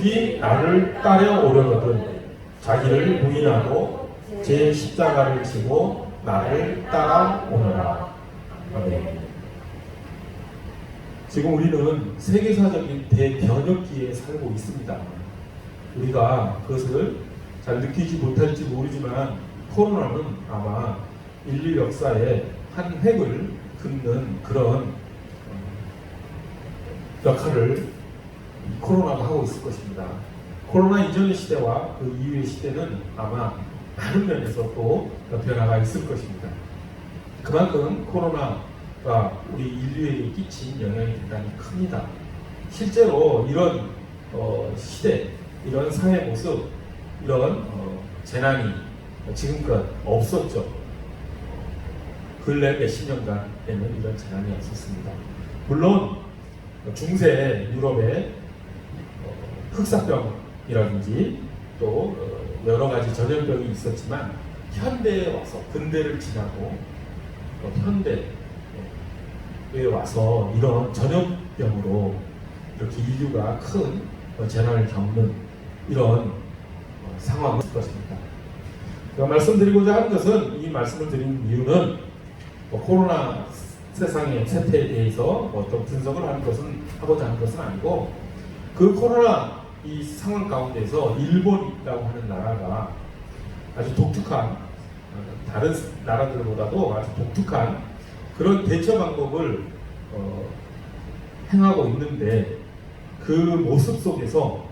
누구든지 나를 따라오려거든 자기를 부인하고 제 십자가를 지고 나를 따라오너라. 아멘. 지금 우리는 세계사적인 대변혁기에 살고 있습니다. 우리가 그것을 잘 느끼지 못할지 모르지만 코로나는 아마 인류 역사의 한 획을 긋는 그런 역할을 코로나가 하고 있을 것입니다. 코로나 이전의 시대와 그 이후의 시대는 아마 많은 면에서 또 변화가 있을 것입니다. 그만큼 코로나가 우리 인류에게 끼친 영향이 대단히 큽니다. 실제로 이런 시대, 이런 사회 모습, 이런 재난이 지금껏 없었죠. 근래 몇십 년간에는 이런 재난이 없었습니다. 물론 중세 유럽의 흑사병이라든지 또 여러 가지 전염병이 있었지만 현대에 와서 근대를 지나고 현대에 와서 이런 전염병으로 이렇게 인류가 큰 재난을 겪는 이런 상황일 것입니다. 말씀드리고자 하는 것은 이 말씀을 드리는 이유는 코로나 세상의 세태에 대해서 어떤 분석을 하고자 하는 것은 아니고 그 코로나 이 상황 가운데서 일본이라고 하는 나라가 아주 독특한 다른 나라들보다도 아주 독특한 그런 대처 방법을 행하고 있는데 그 모습 속에서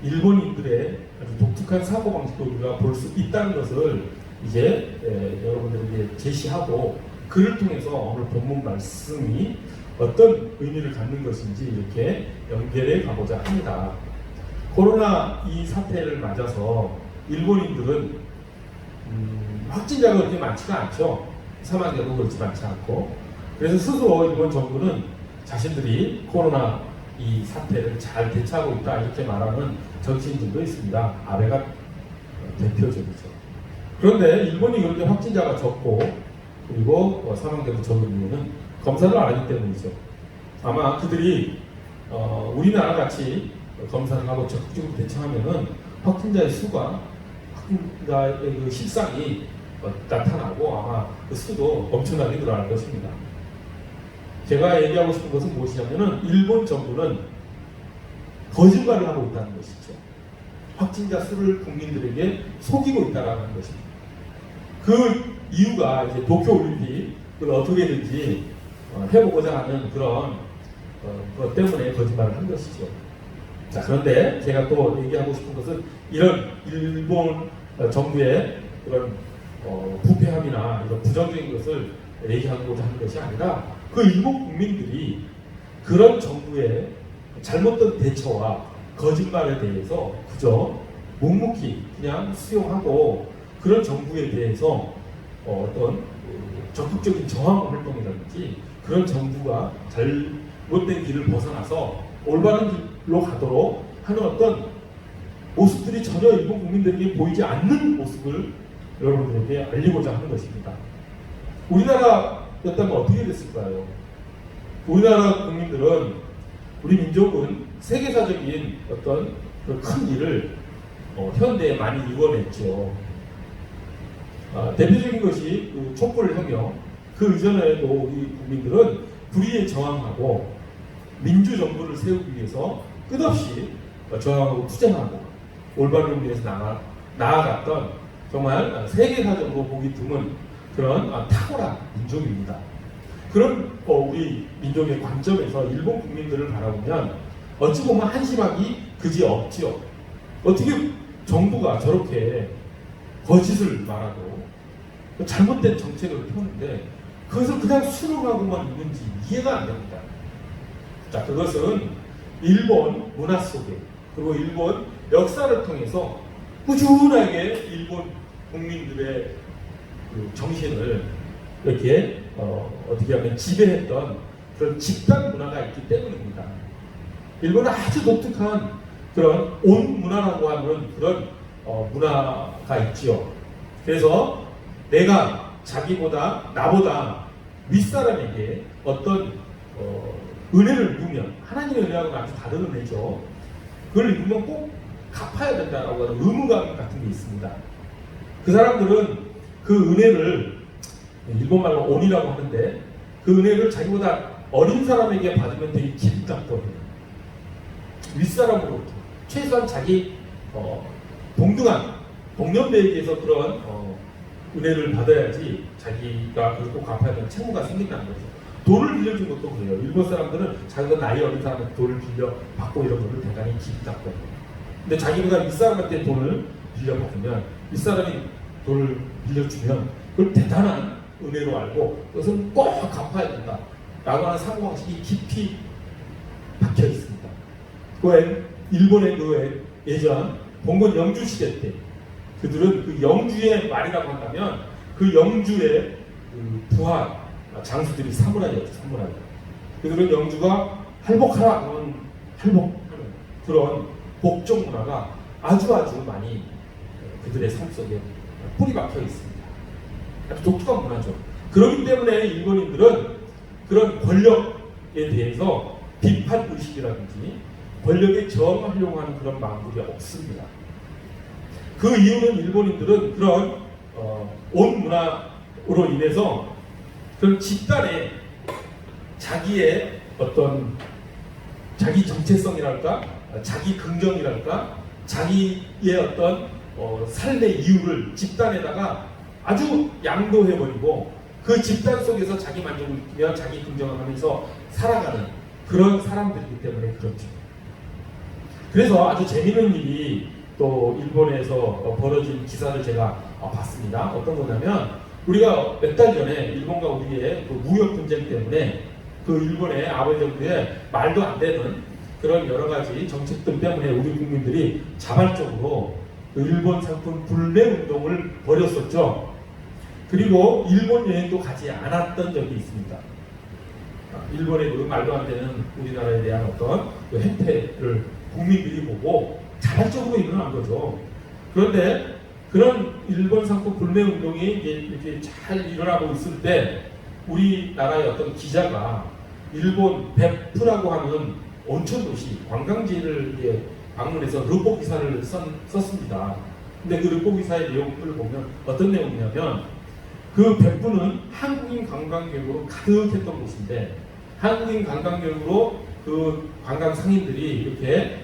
일본인들의 아주 독특한 사고방식도 우리가 볼 수 있다는 것을 이제 여러분들에게 제시하고 그를 통해서 오늘 본문 말씀이 어떤 의미를 갖는 것인지 이렇게 연결해 가고자 합니다. 코로나 이 사태를 맞아서 일본인들은 확진자가 그렇게 많지가 않죠. 사망자도 그렇지 많지 않고 그래서 스스로 일본 정부는 자신들이 코로나 이 사태를 잘 대처하고 있다 이렇게 말하는 정치인들도 있습니다. 아베가 대표적이죠. 그런데 일본이 그렇게 확진자가 적고 그리고 사망자도 적은 이유는 검사를 안 하기 때문이죠. 아마 그들이 우리나라 같이 검사를 하고 적극적으로 대처하면은 확진자의 수가 확진자의 그 실상이 나타나고 아마 그 수도 엄청나게 늘어날 것입니다. 제가 얘기하고 싶은 것은 무엇이냐면은 일본 정부는 거짓말을 하고 있다는 것이죠. 확진자 수를 국민들에게 속이고 있다는 것입니다. 그 이유가 이제 도쿄올림픽을 어떻게든지 해보고자 하는 그런 것 때문에 거짓말을 한 것이죠. 자, 그런데 제가 또 얘기하고 싶은 것은 이런 일본 정부의 그런 부패함이나 이런 부정적인 것을 얘기하고자 하는 것이 아니라 그 일본 국민들이 그런 정부의 잘못된 대처와 거짓말에 대해서 그저 묵묵히 그냥 수용하고 그런 정부에 대해서 어떤 적극적인 저항 활동이라든지 그런 정부가 잘못된 길을 벗어나서 올바른 길로 가도록 하는 어떤 모습들이 전혀 일본 국민들에게 보이지 않는 모습을 여러분들에게 알리고자 하는 것입니다. 우리나라였다면 어떻게 됐을까요? 우리나라 국민들은 우리 민족은 세계사적인 어떤 큰 일을 현대에 많이 이뤄냈죠. 대표적인 것이 그 촛불혁명, 그 이전에도 우리 국민들은 불의에 저항하고 민주정부를 세우기 위해서 끝없이 저항하고 투쟁하고 올바른 길에서 나아갔던 정말 세계사적으로 보기 드문 그런 탁월한 민족입니다. 그런 우리 민족의 관점에서 일본 국민들을 바라보면 어찌 보면 한심하기 그지없지요. 어떻게 정부가 저렇게 거짓을 말하고 잘못된 정책을 펴는데 그것을 그냥 수긍하고만 있는지 이해가 안 됩니다. 자, 그것은 일본 문화 속에 그리고 일본 역사를 통해서 꾸준하게 일본 국민들의 그 정신을 이렇게 어떻게 하면 지배했던 그런 집단 문화가 있기 때문입니다. 일본은 아주 독특한 그런 온 문화라고 하는 그런 문화가 있지요. 그래서 내가 자기보다 나보다 윗사람에게 어떤 은혜를 누면 하나님의 은혜하고는 아주 다른 은혜죠. 그걸 입으면 꼭 갚아야 된다라고 하는 의무감 같은 게 있습니다. 그 사람들은 그 은혜를 일본말로 온이라고 하는데 그 은혜를 자기보다 어린 사람에게 받으면 되게 기쁘다거든요. 윗사람으로부터 최소한 자기 동등한 동년배에게서 그런 은혜를 받아야지 자기가 그걸 꼭 갚아야 되는 책무가 생긴다는 거죠. 돈을 빌려준 것도 그래요. 일본 사람들은 자기가 나이 어린 사람한테 돈을 빌려 받고 이런 거를 대단히 기쁘다거든요. 근데 자기보다 윗사람한테 돈을 빌려받으면 윗사람이 돈을 빌려주면 그걸 대단한 은혜로 알고 그것은 꼭 갚아야 된다 라고 하는 사고방식이 깊이 박혀 있습니다. 그 일본의 그 예전 봉건 영주 시대 때 그들은 그 영주의 말이라고 한다면 그 영주의 그 부하 장수들이 사무라이였죠. 사무라이. 그들은 영주가 할복하라 그런 할복하는 그런 복종 문화가 아주 많이 그들의 삶 속에 뿌리 박혀 있습니다. 아주 독특한 문화죠. 그렇기 때문에 일본인들은 그런 권력에 대해서 비판 의식이라든지 권력에 저항하려고 하는 그런 마음들이 없습니다. 그 이유는 일본인들은 그런 온 문화로 인해서 그런 집단에 자기의 어떤 자기 정체성이랄까, 자기 긍정이랄까, 자기의 어떤 삶의 이유를 집단에다가 아주 양도해버리고 그 집단 속에서 자기 만족을 느끼며 자기 긍정을 하면서 살아가는 그런 사람들이기 때문에 그렇죠. 그래서 아주 재미있는 일이 또 일본에서 벌어진 기사를 제가 봤습니다. 어떤 거냐면 우리가 몇 달 전에 일본과 우리의 그 무역 분쟁 때문에 그 일본의 아베 정부의 말도 안 되는 그런 여러 가지 정책들 때문에 우리 국민들이 자발적으로 그 일본 상품 불매 운동을 벌였었죠. 그리고 일본 여행도 가지 않았던 적이 있습니다. 일본의 그 말도 안 되는 우리나라에 대한 어떤 그 행태를 국민들이 보고 자발적으로 일어난 거죠. 그런데 그런 일본 상품 불매 운동이 이렇게 잘 일어나고 있을 때 우리나라의 어떤 기자가 일본 베프라고 하는 온천 도시 관광지를 방문해서 르포 기사를 썼습니다. 근데 그 르포 기사의 내용을 보면 어떤 내용이냐면 그 베프는 한국인 관광객으로 가득했던 곳인데 한국인 관광객으로 그 관광 상인들이 이렇게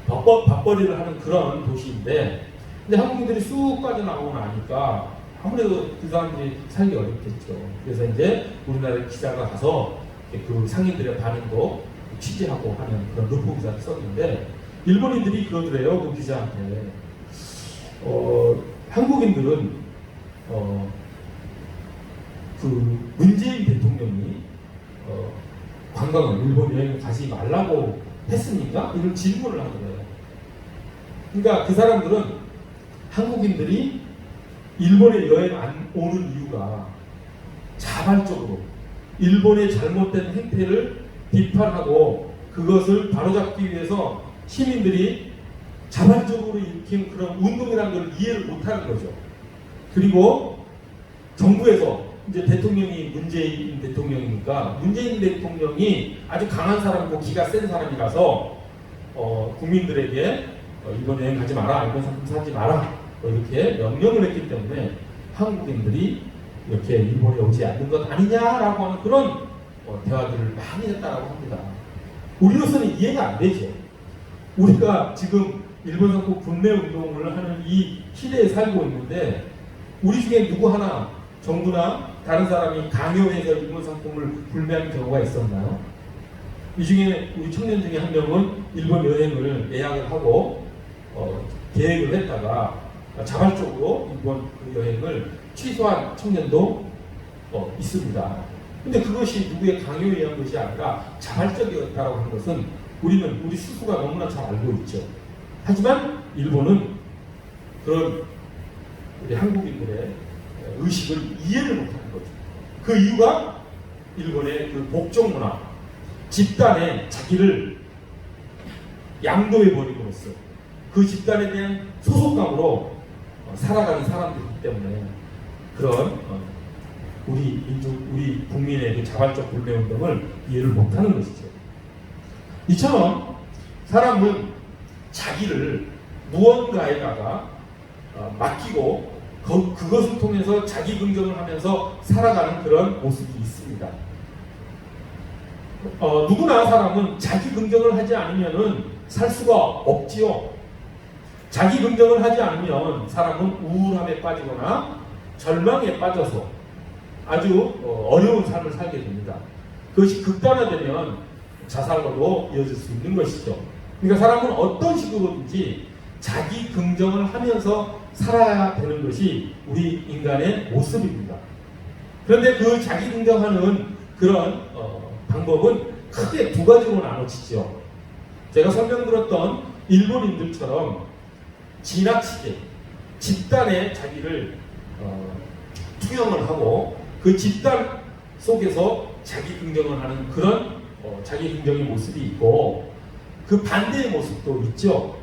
밥벌이를 하는 그런 도시인데 근데 한국인들이 쑥 빠져나오고 나니까 아무래도 그 사람들이 살기 어렵겠죠. 그래서 이제 우리나라 기자가 가서 그 상인들의 반응도 취재하고 하는 그런 루포 기사를 썼는데 일본인들이 그러더래요. 그 기자한테 한국인들은 그 문재인 대통령이 관광을 일본 여행을 가지 말라고 했습니까? 이런 질문을 하더래요. 그러니까 그 사람들은 한국인들이 일본에 여행 안 오는 이유가 자발적으로 일본의 잘못된 행태를 비판하고 그것을 바로잡기 위해서 시민들이 자발적으로 일으킨 그런 운동이라는 걸 이해를 못하는 거죠. 그리고 정부에서 이제 대통령이 문재인 대통령이니까 문재인 대통령이 아주 강한 사람이고 기가 센 사람이라서 국민들에게 이번 여행 가지 마라, 이번 상품 사지 마라 이렇게 명령을 했기 때문에 한국인들이 이렇게 일본에 오지 않는 것 아니냐라고 하는 그런 대화들을 많이 했다라고 합니다. 우리로서는 이해가 안 되죠. 우리가 지금 일본 상품 불매 운동을 하는 이 시대에 살고 있는데 우리 중에 누구 하나 정부나 다른 사람이 강요해서 일본 상품을 불매하는 경우가 있었나요? 이 중에 우리 청년 중에 한 명은 일본 여행을 예약을 하고 계획을 했다가 자발적으로 일본 그 여행을 취소한 청년도 있습니다. 근데 그것이 누구의 강요에 의한 것이 아니라 자발적이었다고 하는 것은 우리는 우리 스스로가 너무나 잘 알고 있죠. 하지만 일본은 그런 우리 한국인들의 의식을 이해를 못하는 거죠. 그 이유가 일본의 그 복종 문화, 집단에 자기를 양도해버림으로써 그 집단에 대한 소속감으로 살아가는 사람들이기 때문에 그런 우리 민족, 우리 국민의 그 자발적 불매 운동을 이해를 못하는 것이죠. 이처럼 사람은 자기를 무언가에다가 맡기고 그것을 통해서 자기 긍정을 하면서 살아가는 그런 모습이 있습니다. 누구나 사람은 자기 긍정을 하지 않으면은 살 수가 없지요. 자기 긍정을 하지 않으면 사람은 우울함에 빠지거나 절망에 빠져서 아주 어려운 삶을 살게 됩니다. 그것이 극단화되면 자살로도 이어질 수 있는 것이죠. 그러니까 사람은 어떤 식으로든지 자기 긍정을 하면서 살아야 되는 것이 우리 인간의 모습입니다. 그런데 그 자기 긍정하는 그런 방법은 크게 두 가지로 나눠지죠. 제가 설명드렸던 일본인들처럼 지나치게 집단에 자기를 투영을 하고 그 집단 속에서 자기 긍정을 하는 그런 자기 긍정의 모습이 있고, 그 반대의 모습도 있죠.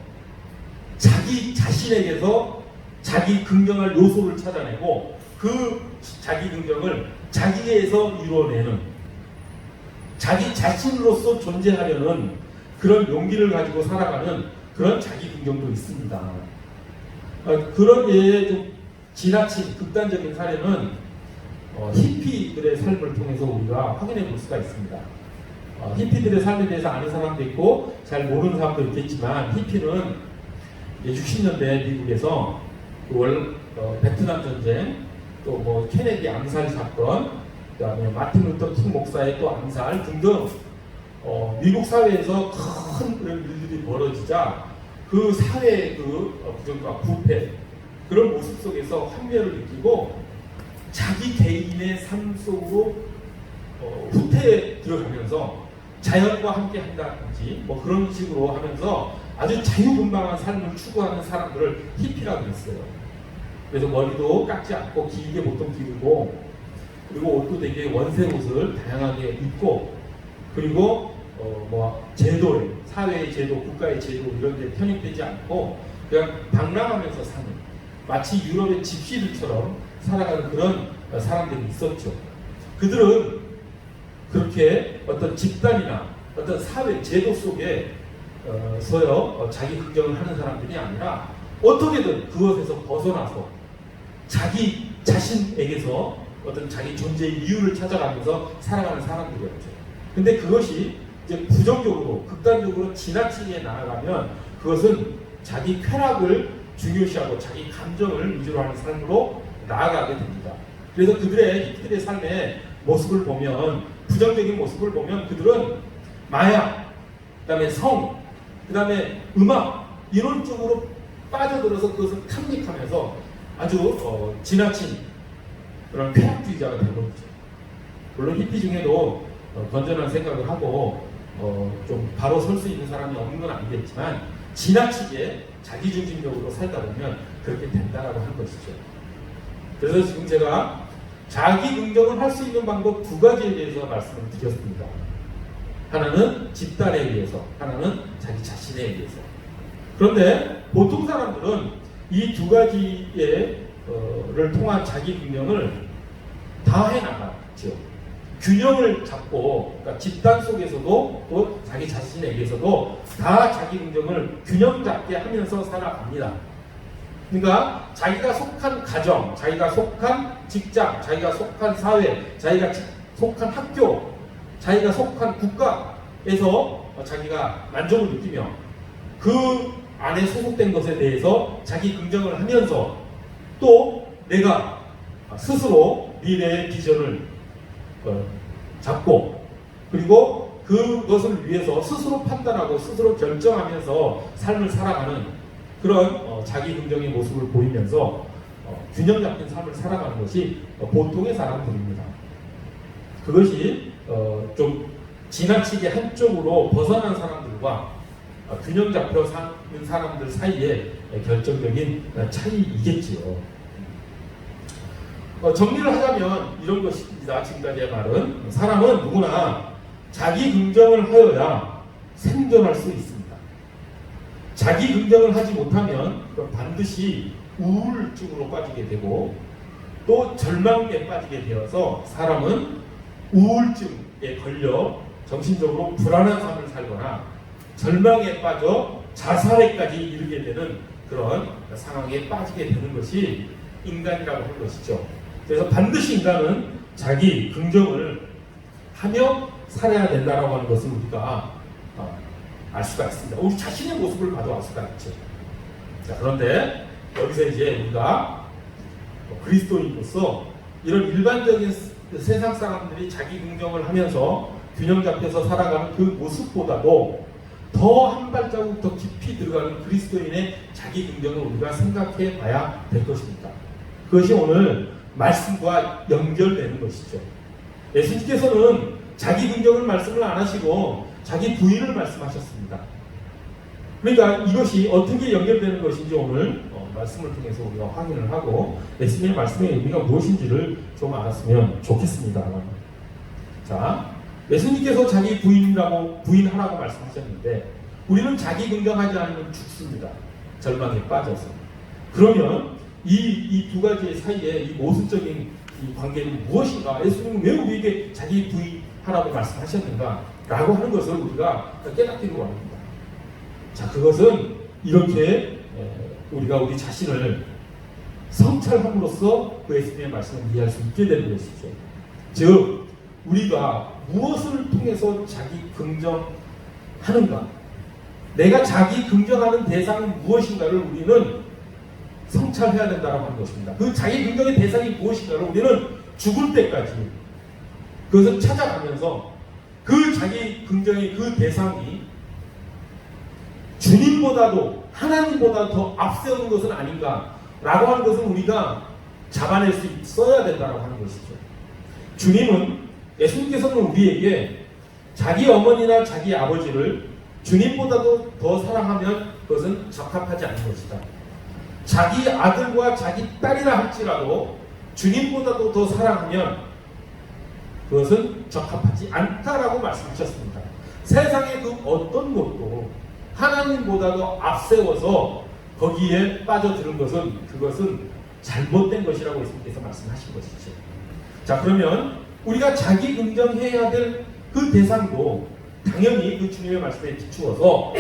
자기 자신에게서 자기 긍정할 요소를 찾아내고 그 자기 긍정을 자기에서 이루어내는, 자기 자신으로서 존재하려는 그런 용기를 가지고 살아가는 그런 자기 긍정도 있습니다. 그런 예의 좀 지나친 극단적인 사례는 히피들의 삶을 통해서 우리가 확인해 볼 수가 있습니다. 히피들의 삶에 대해서 아는 사람도 있고 잘 모르는 사람도 있겠지만, 히피는 60년대 미국에서 베트남 전쟁, 또 뭐 케네디 암살 사건, 그다음에 마틴 루터 킹 목사의 또 암살 등등 미국 사회에서 큰 그런 일들이 벌어지자 그 사회의 그 부정과 부패, 그런 모습 속에서 환멸을 느끼고 자기 개인의 삶 속으로 후퇴에 들어가면서 자연과 함께 한다든지 뭐 그런 식으로 하면서 아주 자유분방한 삶을 추구하는 사람들을 히피라고 했어요. 그래서 머리도 깎지 않고 길게 보통 기르고, 그리고 옷도 되게 원색 옷을 다양하게 입고, 그리고 뭐 제도에, 사회의 제도, 국가의 제도 이런 데 편입되지 않고 그냥 방랑하면서 사는, 마치 유럽의 집시들처럼 살아가는 그런 사람들이 있었죠. 그들은 그렇게 어떤 집단이나 어떤 사회 제도 속에 서요 자기 긍정을 하는 사람들이 아니라 어떻게든 그것에서 벗어나서 자기 자신에게서 어떤 자기 존재의 이유를 찾아가면서 살아가는 사람들이었죠. 근데 그것이 이제 부정적으로, 극단적으로 지나치게 나아가면 그것은 자기 쾌락을 중요시하고 자기 감정을 위주로 하는 삶으로 나아가게 됩니다. 그래서 히피들의 삶의 모습을 보면, 부정적인 모습을 보면 그들은 마약, 그 다음에 성, 그 다음에 음악 이런 쪽으로 빠져들어서 그것을 탐닉하면서 아주 지나친 그런 쾌락주의자가 된 거죠. 물론 히피 중에도 건전한 생각을 하고 좀 바로 설 수 있는 사람이 없는 건 아니겠지만, 지나치게 자기중심적으로 살다 보면 그렇게 된다라고 하는 것이죠. 그래서 지금 제가 자기 긍정을 할 수 있는 방법 두 가지에 대해서 말씀을 드렸습니다. 하나는 집단에 의해서, 하나는 자기 자신에 의해서. 그런데 보통 사람들은 이 두 가지를 통한 자기 긍정을 다 해나가죠. 균형을 잡고, 그러니까 집단 속에서도 또 자기 자신에게서도 다 자기 긍정을 균형 잡게 하면서 살아갑니다. 그러니까 자기가 속한 가정, 자기가 속한 직장, 자기가 속한 사회, 자기가 속한 학교, 자기가 속한 국가에서 자기가 만족을 느끼며 그 안에 소속된 것에 대해서 자기 긍정을 하면서 또 내가 스스로 미래의 비전을 잡고, 그리고 그것을 위해서 스스로 판단하고 스스로 결정하면서 삶을 살아가는 그런 자기 긍정의 모습을 보이면서 균형 잡힌 삶을 살아가는 것이 보통의 사람들입니다. 그것이 좀 지나치게 한쪽으로 벗어난 사람들과 균형 잡혀 사는 사람들 사이에 결정적인 차이이겠지요. 정리를 하자면 이런 것입니다. 지금까지의 말은, 사람은 누구나 자기 긍정을 하여야 생존할 수 있습니다. 자기 긍정을 하지 못하면 반드시 우울증으로 빠지게 되고 또 절망에 빠지게 되어서 사람은 우울증에 걸려 정신적으로 불안한 삶을 살거나 절망에 빠져 자살에까지 이르게 되는 그런 상황에 빠지게 되는 것이 인간이라고 하는 것이죠. 그래서 반드시 인간은 자기 긍정을 하며 살아야 된다라고 하는 것을 우리가 알 수가 있습니다. 우리 자신의 모습을 봐도 알 수가 있죠. 자, 그런데 여기서 이제 우리가 그리스도인으로서 이런 일반적인 세상 사람들이 자기 긍정을 하면서 균형 잡혀서 살아가는 그 모습보다도 더 한 발자국 더 깊이 들어가는 그리스도인의 자기 긍정을 우리가 생각해 봐야 될 것입니다. 그것이 오늘 말씀과 연결되는 것이죠. 예수님께서는 자기 긍정을 말씀을 안 하시고 자기 부인을 말씀하셨습니다. 그러니까 이것이 어떻게 연결되는 것인지 오늘 말씀을 통해서 우리가 확인을 하고 예수님의 말씀의 의미가 무엇인지를 좀 알았으면 좋겠습니다. 자, 예수님께서 자기 부인하라고 말씀하셨는데 우리는 자기 긍정하지 않으면 죽습니다. 절망에 빠져서. 그러면 이 두 가지 사이에 이 모순적인 이 관계는 무엇인가? 예수님은 왜 우리에게 자기 부인하라고 말씀하셨는가? 라고 하는 것을 우리가 깨닫기로 합니다. 자, 그것은 이렇게 우리가 우리 자신을 성찰함으로써 그 예수님의 말씀을 이해할 수 있게 되는 것이죠. 즉, 우리가 무엇을 통해서 자기 긍정하는가? 내가 자기 긍정하는 대상은 무엇인가를 우리는 성찰해야 된다고 하는 것입니다. 그 자기 긍정의 대상이 무엇인가를 우리는 죽을 때까지 그것을 찾아가면서 그 자기 긍정의 그 대상이 주님보다도 하나님보다 더 앞세우는 것은 아닌가라고 하는 것을 우리가 잡아낼 수 있어야 된다고 하는 것이죠. 예수님께서는 우리에게 자기 어머니나 자기 아버지를 주님보다도 더 사랑하면 그것은 적합하지 않은 것이다. 자기 아들과 자기 딸이라 할지라도 주님보다도 더 사랑하면 그것은 적합하지 않다라고 말씀하셨습니다. 세상의 그 어떤 것도 하나님보다도 앞세워서 거기에 빠져드는 그것은 잘못된 것이라고 예수님께서 말씀하신 것이죠. 자, 그러면 우리가 자기 긍정해야 될 그 대상도 당연히 그 주님의 말씀에 비추어서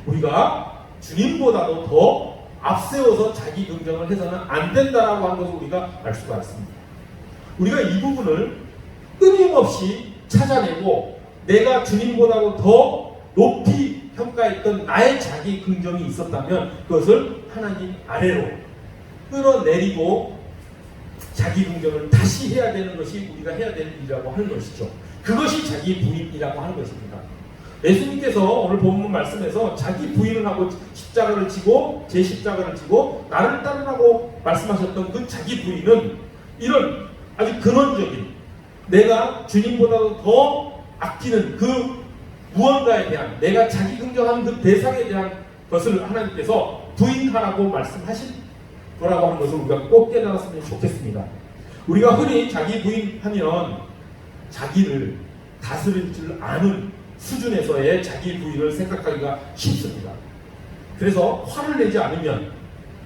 우리가 주님보다도 더 앞세워서 자기 긍정을 해서는 안 된다라고 하는 것을 우리가 알 수가 있습니다. 우리가 이 부분을 끊임없이 찾아내고 내가 주님보다도 더 높이 평가했던 나의 자기 긍정이 있었다면 그것을 하나님 아래로 끌어내리고 자기 긍정을 다시 해야 되는 것이 우리가 해야 되는 일이라고 하는 것이죠. 그것이 자기 부인이라고 하는 것입니다. 예수님께서 오늘 본문 말씀에서 자기 부인을 하고 십자가를 지고 제 십자가를 지고 나를 따르라고 말씀하셨던 그 자기 부인은 이런 아주 근원적인 내가 주님보다도 더 아끼는 그 무언가에 대한 내가 자기 긍정하는 그 대상에 대한 것을 하나님께서 부인하라고 말씀하신 거라고 하는 것을 우리가 꼭 깨달았으면 좋겠습니다. 우리가 흔히 자기 부인하면 자기를 다스릴 줄 아는 수준에서의 자기 부인을 생각하기가 쉽습니다. 그래서 화를 내지 않으면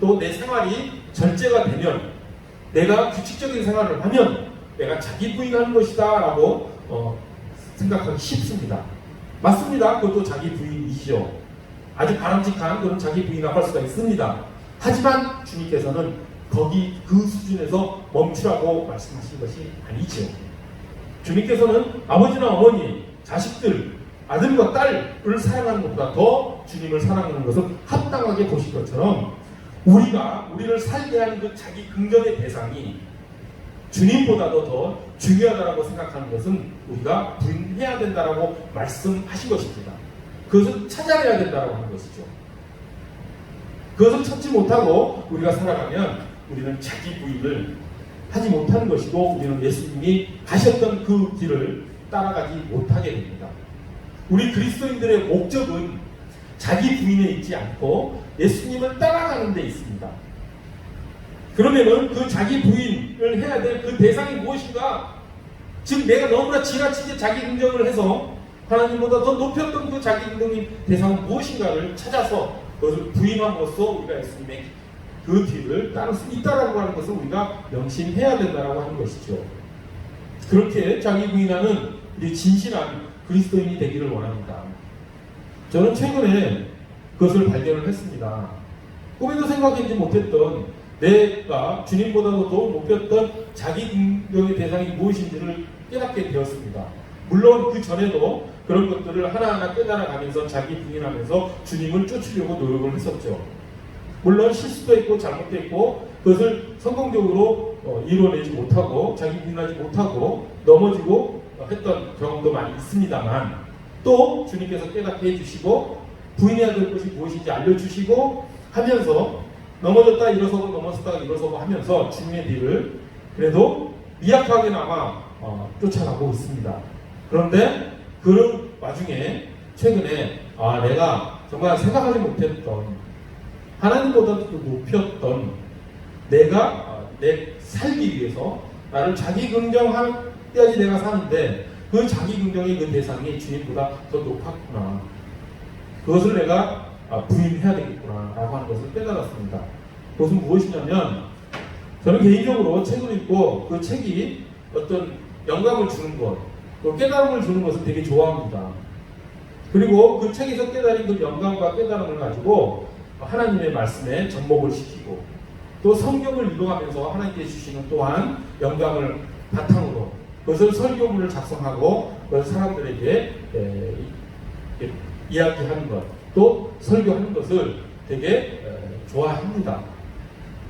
또 내 생활이 절제가 되면 내가 규칙적인 생활을 하면 내가 자기 부인하는 것이다 라고 생각하기 쉽습니다. 맞습니다. 그것도 자기 부인이시죠. 아주 바람직한 그런 자기 부인이라고 할 수가 있습니다. 하지만 주님께서는 거기 그 수준에서 멈추라고 말씀하신 것이 아니죠. 주님께서는 아버지나 어머니, 자식들, 아들과 딸을 사랑하는 것보다 더 주님을 사랑하는 것을 합당하게 보신 것처럼 우리를 살게 하는 그 자기 긍정의 대상이 주님보다도 더 중요하다고 생각하는 것은 우리가 부인해야 된다라고 말씀하신 것입니다. 그것을 찾아내야 된다라고 하는 것이죠. 그것을 찾지 못하고 우리가 살아가면 우리는 자기 부인을 하지 못하는 것이고 우리는 예수님이 가셨던 그 길을 따라가지 못하게 됩니다. 우리 그리스도인들의 목적은 자기 부인에 있지 않고 예수님을 따라가는 데 있습니다. 그러면은 그 자기 부인을 해야 될 그 대상이 무엇인가? 즉 내가 너무나 지나치게 자기 긍정을 해서 하나님보다 더 높였던 그 자기 긍정의 대상은 무엇인가를 찾아서 그것을 부인함으로써 우리가 예수님의 그 길을 따를 수 있다라고 하는 것을 우리가 명심해야 된다라고 하는 것이죠. 그렇게 자기 부인하는 우리 진실한 그리스도인이 되기를 원합니다. 저는 최근에 그것을 발견을 했습니다. 꿈에도 생각하지 못했던 내가 주님보다도 더 높였던 자기 긍정의 대상이 무엇인지를 깨닫게 되었습니다. 물론 그 전에도 그런 것들을 하나하나 깨달아가면서 자기 부인하면서 주님을 쫓으려고 노력을 했었죠. 물론 실수도 했고 잘못도 했고 그것을 성공적으로 이뤄내지 못하고 자기 부인하지 못하고 넘어지고 했던 경험도 많이 있습니다만, 또 주님께서 깨닫게 해주시고 부인해야 될 것이 무엇인지 알려주시고 하면서 넘어졌다 일어서고 넘어졌다 일어서고 하면서 주님의 뒤를 그래도 미약하게나마 쫓아가고 있습니다. 그런데 그 와중에 최근에 내가 정말 생각하지 못했던 하나님보다도 높였던 내가 내 살기 위해서 나를 자기 긍정해야지 내가 사는데 그 자기 긍정의 그 대상이 주님보다 더 높았구나. 그것을 내가 부인해야 되겠구나 라고 하는 것을 깨달았습니다. 그것은 무엇이냐면, 저는 개인적으로 책을 읽고 그 책이 어떤 영감을 주는 것, 또 깨달음을 주는 것을 되게 좋아합니다. 그리고 그 책에서 깨달은 그 영감과 깨달음을 가지고 하나님의 말씀에 접목을 시키고 또 성경을 읽어가면서 하나님께 주시는 또한 영감을 바탕으로 그것을 설교문을 작성하고 그것을 사람들에게 이야기하는 것, 또 설교하는 것을 되게 좋아합니다.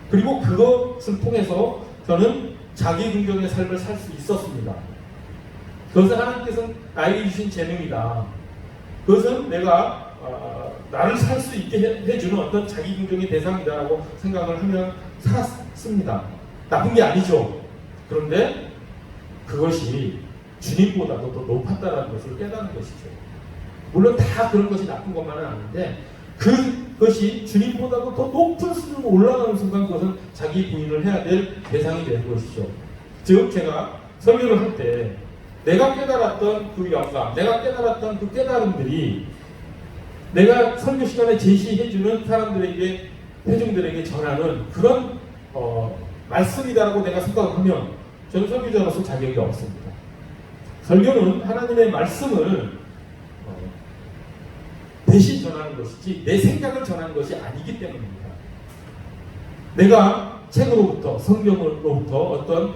그리고 그것을 통해서 저는 자기 긍정의 삶을 살 수 있었습니다. 그것은 하나님께서 나에게 주신 재능이다. 그것은 내가 나를 살 수 있게 해주는 어떤 자기 긍정의 대상이다라고 생각을 하며 살았습니다. 나쁜 게 아니죠. 그런데 그것이 주님보다도 더 높았다는 것을 깨닫는 것이죠. 물론 다 그런 것이 나쁜 것만은 아닌데 그것이 주님보다도 더 높은 수준으로 올라가는 순간 그것은 자기 부인을 해야 될 대상이 되는 것이죠. 즉 제가 설교를 할 때 내가 깨달았던 그 영감, 내가 깨달았던 그 깨달음들이 내가 설교 시간에 제시해주는 사람들에게, 회중들에게 전하는 그런 말씀이다라고 내가 생각하면 저는 설교자로서 자격이 없습니다. 설교는 하나님의 말씀을 대신 전하는 것이지 내 생각을 전하는 것이 아니기 때문입니다. 내가 책으로부터, 성경으로부터 어떤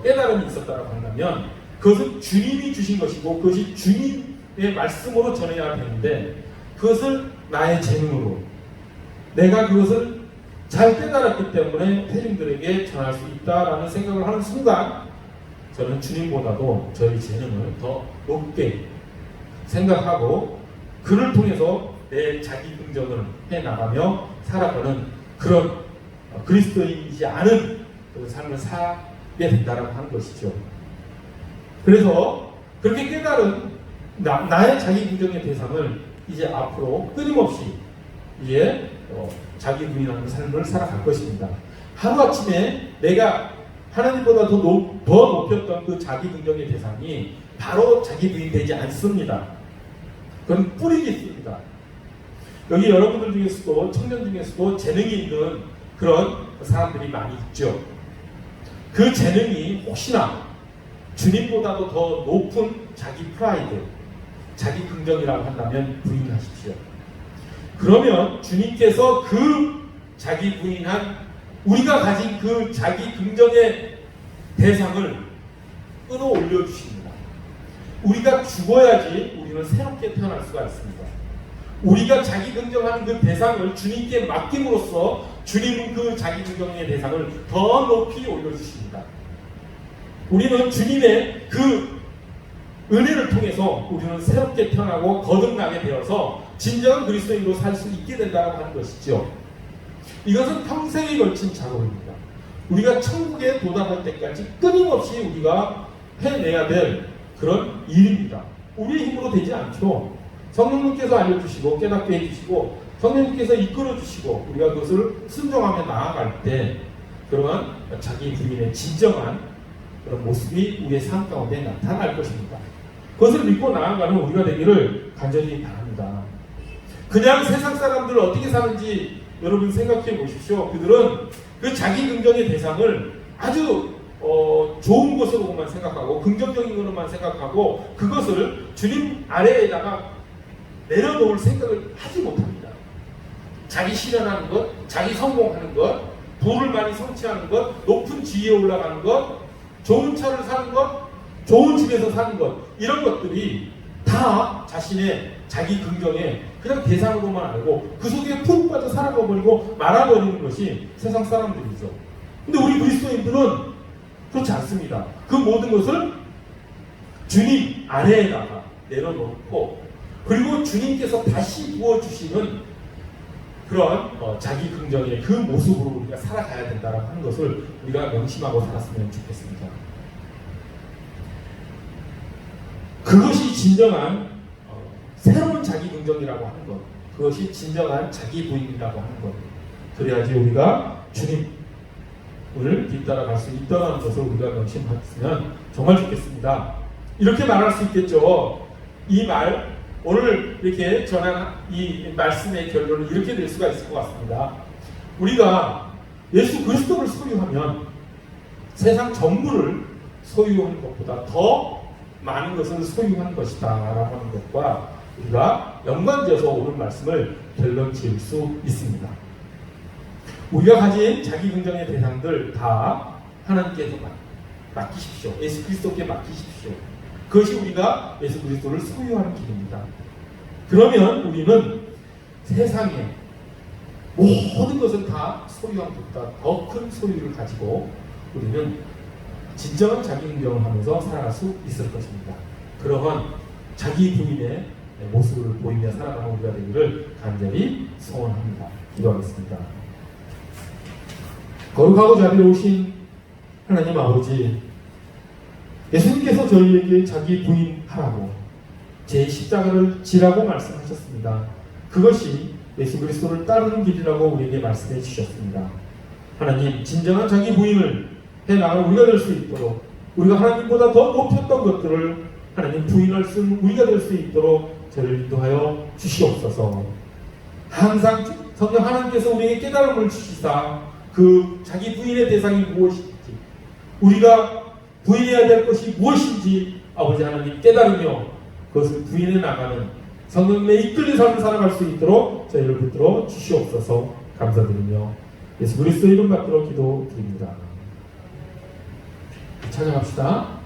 깨달음이 있었다고 한다면 그것은 주님이 주신 것이고 그것이 주님의 말씀으로 전해야 되는데, 그것을 나의 재능으로 내가 그것을 잘 깨달았기 때문에 회중들에게 전할 수 있다라는 생각을 하는 순간 저는 주님보다도 저희 재능을 더 높게 생각하고 그를 통해서 내 자기 긍정을 해나가며 살아가는 그런 그리스도인이지 않은 그 삶을 살게 된다라고 하는 것이죠. 그래서 그렇게 깨달은 나의 자기 긍정의 대상을 이제 앞으로 끊임없이 이제 자기 부인하는 삶을 살아갈 것입니다. 하루아침에 내가 하나님보다 더 높였던 그 자기 긍정의 대상이 바로 자기 부인 되지 않습니다. 그건 뿌리겠습니다. 여기 여러분들 중에서도, 청년 중에서도 재능이 있는 그런 사람들이 많이 있죠. 그 재능이 혹시나 주님보다도 더 높은 자기 프라이드, 자기 긍정이라고 한다면 부인하십시오. 그러면 주님께서 그 자기 부인한 우리가 가진 그 자기 긍정의 대상을 끌어올려 주십니다. 우리가 죽어야지 우리는 새롭게 태어날 수가 있습니다. 우리가 자기 긍정하는 그 대상을 주님께 맡김으로써 주님은 그 자기 긍정의 대상을 더 높이 올려주십니다. 우리는 주님의 그 은혜를 통해서 우리는 새롭게 태어나고 거듭나게 되어서 진정한 그리스도인으로 살 수 있게 된다고 하는 것이죠. 이것은 평생에 걸친 작업입니다. 우리가 천국에 도달할 때까지 끊임없이 우리가 해내야 될 그런 일입니다. 우리의 힘으로 되지 않죠. 성령님께서 알려주시고 깨닫게 해주시고 성령님께서 이끌어주시고 우리가 그것을 순종하며 나아갈 때 그러한 자기 부인의 진정한 그런 모습이 우리의 삶 가운데 나타날 것입니다. 그것을 믿고 나아가는 우리가 되기를 간절히 바랍니다. 그냥 세상 사람들 어떻게 사는지 여러분 생각해 보십시오. 그들은 그 자기 긍정의 대상을 아주 좋은 것으로만 생각하고 긍정적인 것으로만 생각하고 그것을 주님 아래에다가 내려놓을 생각을 하지 못합니다. 자기 실현하는 것, 자기 성공하는 것, 부를 많이 성취하는 것, 높은 지위에 올라가는 것, 좋은 차를 사는 것, 좋은 집에서 사는 것, 이런 것들이 다 자신의 자기 긍정에 그냥 대상으로만 알고 그 속에 푹 빠져 살아가 버리고 말아버리는 것이 세상 사람들이죠. 근데 우리 그리스도인들은 그렇지 않습니다. 그 모든 것을 주님 아래에다가 내려놓고, 그리고 주님께서 다시 부어주시는 그런 자기 긍정의 그 모습으로 우리가 살아가야 된다는 하는 것을 우리가 명심하고 살았으면 좋겠습니다. 그것이 진정한 새로운 자기 긍정이라고 하는 것, 그것이 진정한 자기 부인이라고 하는 것, 그래야지 우리가 주님을 뒤따라갈 수 있다는 것을 우리가 명심했으면 정말 좋겠습니다. 이렇게 말할 수 있겠죠. 이 말, 오늘 이렇게 전한 이 말씀의 결론은 이렇게 될 수가 있을 것 같습니다. 우리가 예수 그리스도를 소유하면 세상 전부를 소유하는 것보다 더 많은 것을 소유한 것이다 라고 하는 것과 우리가 연관지어서 오늘 말씀을 결론 지을 수 있습니다. 우리가 가진 자기 긍정의 대상들 다 하나님께서 맡기십시오. 예수 그리스도께 맡기십시오. 그것이 우리가 예수 그리스도를 소유하는 길입니다. 그러면 우리는 세상에 모든 것을 다 소유한 것보다 더 큰 소유를 가지고 우리는 진정한 자기 긍정을 하면서 살아갈 수 있을 것입니다. 그러한 자기 부인의 모습을 보이며 살아가는 우리가 되기를 간절히 소원합니다. 기도하겠습니다. 거룩하고 자비로우신 하나님 아버지, 예수님께서 저희에게 자기 부인하라고 제 십자가를 지라고 말씀하셨습니다. 그것이 예수 그리스도를 따르는 길이라고 우리에게 말씀해 주셨습니다. 하나님, 진정한 자기 부인을 해나갈 우리가 될 수 있도록, 우리가 하나님보다 더 높였던 것들을 하나님 부인할 수 있는 우리가 될 수 있도록 저를 인도하여 주시옵소서. 항상 성령 하나님께서 우리에게 깨달음을 주시사 그 자기 부인의 대상이 무엇인지, 우리가 부인해야 될 것이 무엇인지 아버지 하나님 깨달으며 그것을 부인해 나가는 성령님의 이끌린 삶을 살아갈 수 있도록 저희를 붙들어 주시옵소서. 감사드리며 예수 그리스도 이름 받들어 기도드립니다. 찬양합시다.